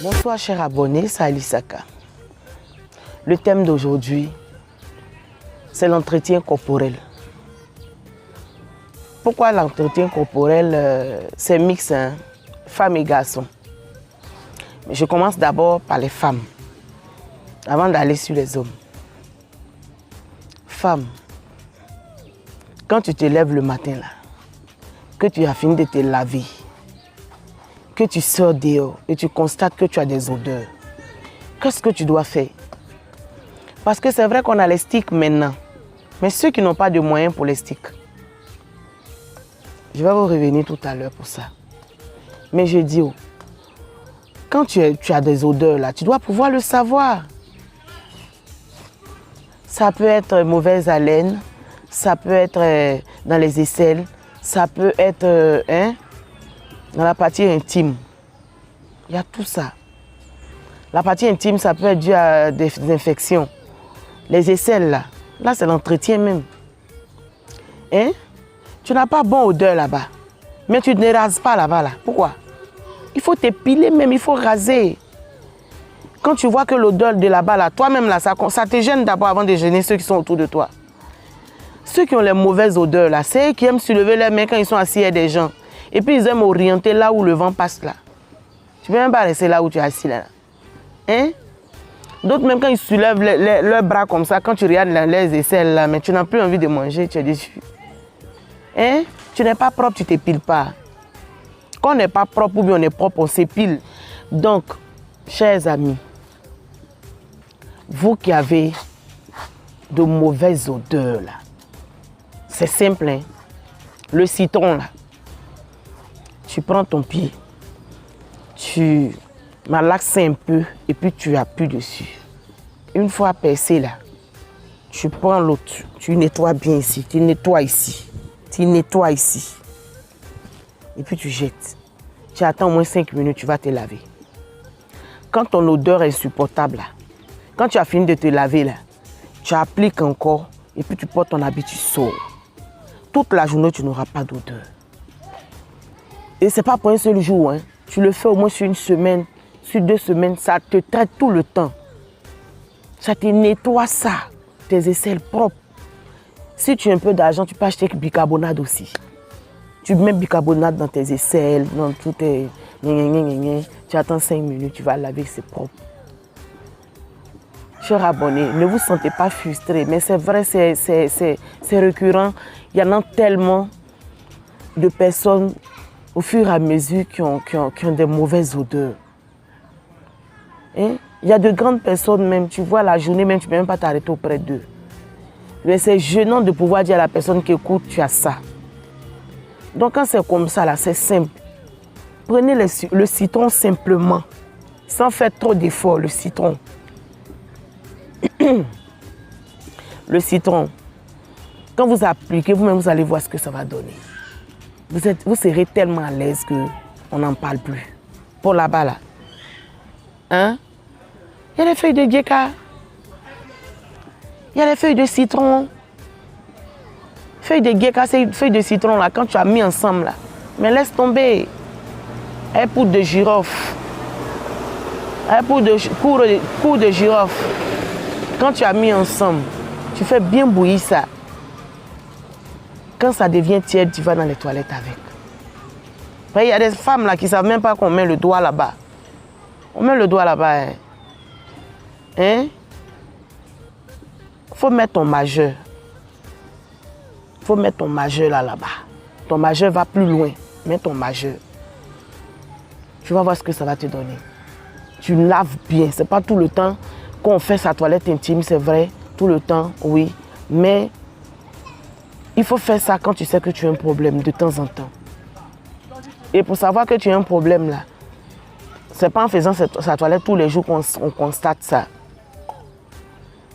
Bonsoir chers abonnés, c'est Alisaka. Le thème d'aujourd'hui, c'est l'entretien corporel. Pourquoi l'entretien corporel, c'est mix, hein, femmes et garçons. Mais je commence d'abord par les femmes, avant d'aller sur les hommes. Femme, quand tu te lèves le matin, là, que tu as fini de te laver, que tu sors dehors et tu constates que tu as des odeurs, qu'est-ce que tu dois faire? Parce que c'est vrai qu'on a les sticks maintenant, mais ceux qui n'ont pas de moyens pour les sticks, je vais vous revenir tout à l'heure pour ça. Mais je dis, oh, quand tu as des odeurs là, tu dois pouvoir le savoir. Ça peut être mauvaise haleine, ça peut être dans les aisselles, ça peut être dans la partie intime. Il y a tout ça. La partie intime, ça peut être dû à des infections. Les aisselles là c'est l'entretien même. Hein? Tu n'as pas bonne odeur là-bas, mais tu ne rases pas là-bas là. Pourquoi? Il faut t'épiler même, il faut raser. Quand tu vois que l'odeur de là-bas là, toi-même là, ça te gêne d'abord avant de gêner ceux qui sont autour de toi. Ceux qui ont les mauvaises odeurs là, c'est eux qui aiment se lever les mains quand ils sont assis avec des gens. Et puis ils aiment orienter là où le vent passe là. Tu ne peux même pas rester là où tu es assis là. Hein? D'autres même quand ils soulèvent leurs bras comme ça, quand tu regardes les aisselles là, mais tu n'as plus envie de manger, tu es déçu. Hein? Tu n'es pas propre, tu ne t'épiles pas. Quand on n'est pas propre ou bien on est propre, on s'épile. Donc, chers amis, vous qui avez de mauvaises odeurs là, c'est simple, hein? Le citron là, tu prends ton pied, tu malaxes un peu et puis tu appuies dessus. Une fois percé là, tu prends l'autre, tu nettoies bien ici, tu nettoies ici, tu nettoies ici. Et puis tu jettes. Tu attends au moins 5 minutes, tu vas te laver. Quand ton odeur est insupportable là, quand tu as fini de te laver là, tu appliques encore et puis tu portes ton habit, tu sors. Toute la journée, tu n'auras pas d'odeur. Et ce n'est pas pour un seul jour, hein. Tu le fais au moins sur une semaine, sur 2 semaines, ça te traite tout le temps. Ça te nettoie ça, tes aisselles propres. Si tu as un peu d'argent, tu peux acheter bicarbonate aussi. Tu mets bicarbonate dans tes aisselles, dans tout tes... Tu attends 5 minutes, tu vas laver, c'est propre. Chers abonnés, ne vous sentez pas frustrés, mais c'est vrai, c'est récurrent. Il y en a tellement de personnes au fur et à mesure qui ont des mauvaises odeurs. Hein? Il y a de grandes personnes même, tu vois la journée même, tu ne peux même pas t'arrêter auprès d'eux. Mais c'est gênant de pouvoir dire à la personne qui écoute, tu as ça. Donc quand c'est comme ça, là, c'est simple. Prenez le citron simplement, sans faire trop d'efforts, le citron. Le citron, quand vous appliquez, vous-même, vous allez voir ce que ça va donner. Vous serez tellement à l'aise qu'on n'en parle plus. Pour là-bas, là. Hein? Il y a les feuilles de guéka. Il y a les feuilles de citron. Feuilles de guéka, c'est une feuille de citron, là, quand tu as mis ensemble, là. Mais laisse tomber. Un poudre de girofle. Un cours de girofle. Quand tu as mis ensemble, tu fais bien bouillir ça. Quand ça devient tiède, tu vas dans les toilettes avec. Il y a des femmes là qui ne savent même pas qu'on met le doigt là-bas. On met le doigt là-bas. Hein? Hein? Faut mettre ton majeur. Faut mettre ton majeur là-bas. Ton majeur va plus loin. Mets ton majeur. Tu vas voir ce que ça va te donner. Tu laves bien. C'est pas tout le temps qu'on fait sa toilette intime, c'est vrai. Tout le temps, oui. Mais il faut faire ça quand tu sais que tu as un problème de temps en temps. Et pour savoir que tu as un problème là, c'est pas en faisant sa toilette tous les jours qu'on constate ça.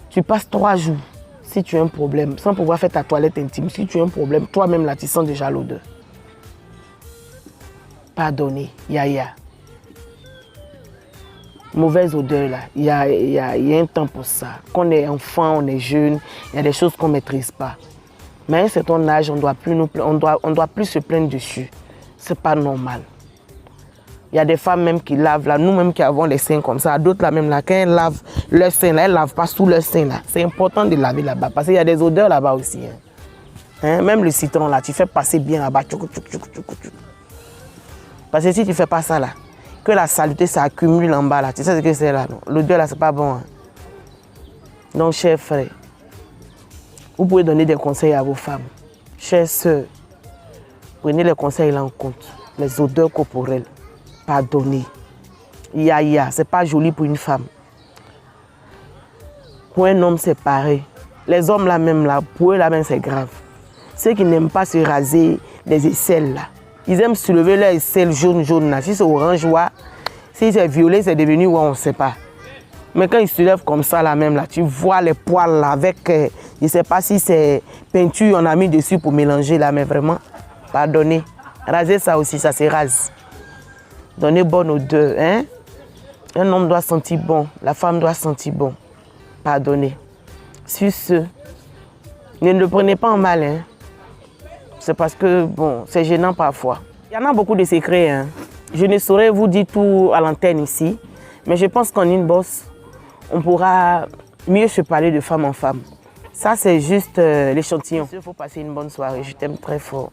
Tu passes 3 jours si tu as un problème, sans pouvoir faire ta toilette intime. Si tu as un problème, toi-même là, tu sens déjà l'odeur. Pardonnez, yaya. Mauvaise odeur là, il y a un temps pour ça. Quand on est enfant, on est jeune, il y a des choses qu'on ne maîtrise pas. Mais à un certain âge, on doit plus se plaindre dessus. C'est pas normal. Il y a des femmes même qui lavent là, nous-mêmes qui avons les seins comme ça, d'autres là même là, quand elles lavent leur sein là, elles ne lavent pas sous leur sein là. C'est important de laver là-bas parce qu'il y a des odeurs là-bas aussi. Hein, même le citron là, tu fais passer bien là-bas. Parce que si tu ne fais pas ça là, que la saleté s'accumule en bas là, tu sais ce que c'est là. L'odeur là, c'est pas bon. Hein. Donc, chers frères, vous pouvez donner des conseils à vos femmes. Chères sœurs, prenez les conseils là en compte. Les odeurs corporelles, pardonnez. C'est pas joli pour une femme. Pour un homme, c'est pareil. Les hommes là même là, pour eux là même c'est grave. Ceux qui n'aiment pas se raser les aisselles là, ils aiment soulever leurs aisselles jaune là. Si c'est orange, ouais. Si c'est violet, c'est devenu ouais, on ne sait pas. Mais quand ils se lèvent comme ça là même là, tu vois les poils là avec, je ne sais pas si c'est peinture on a mis dessus pour mélanger là, mais vraiment, pardonnez. Raser ça aussi, ça se rase. Donnez bonne odeur, hein. Un homme doit sentir bon, la femme doit sentir bon. Pardonnez. Sur ce, ne le prenez pas en mal, hein. C'est parce que, bon, c'est gênant parfois. Il y en a beaucoup de secrets, hein. Je ne saurais vous dire tout à l'antenne ici, mais je pense qu'en inbox, on pourra mieux se parler de femme en femme. Ça, c'est juste l'échantillon. Il faut passer une bonne soirée. Je t'aime très fort.